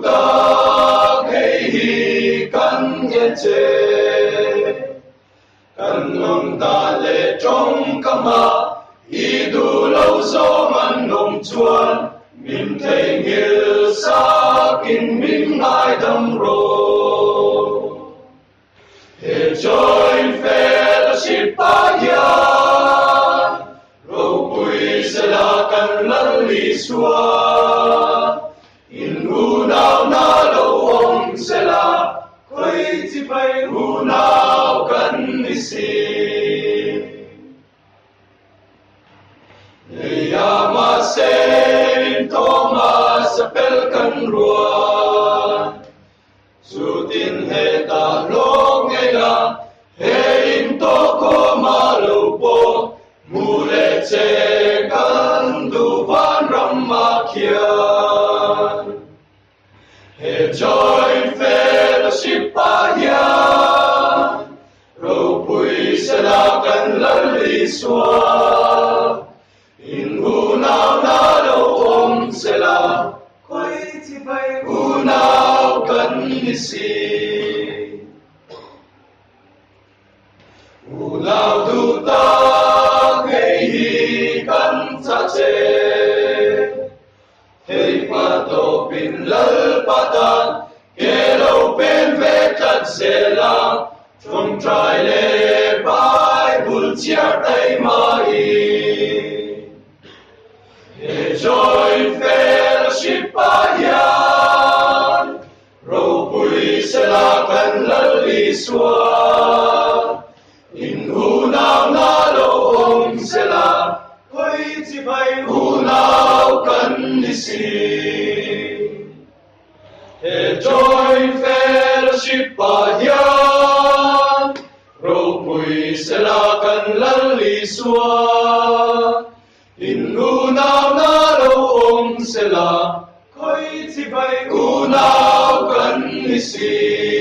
ta hay hi căn nhân chế căn nông ta lệ trong cam ma y đủ lâu gió man nông chuan min thầy nghĩa xa kinh min ai đâm rô hệ trôi fellowship ya rô bùi sẽ là căn lân lì xua in u nào na lâu ông sẽ là quay chỉ phải u nào căn đi xin Yama Saint Thomas pel căn ruột su tin hệ ta lo nghe là hệ in to ko ma lu po mu le che căn du van ram ma kia hệ joy fellowship ya ro pui sẽ là căn lân li xóa in u nào na đâu ông sẽ là quay chỉ bay u nào cần đi xin u nào tu ta hay hi căn cha chế hay pa to pin lal patan ke lâu bên về cắt sẽ là trong trái lệ Bible chia tay mai join fellowship yan ro pui sẽ là căn lân li xua in u nào na đâu ông sẽ là quay chỉ phải u nào cần đi xin join fellowship yan ro pui sẽ là căn lân li xua in u nào na đâu ông sẽ là quay chỉ phải u nào cần đi xin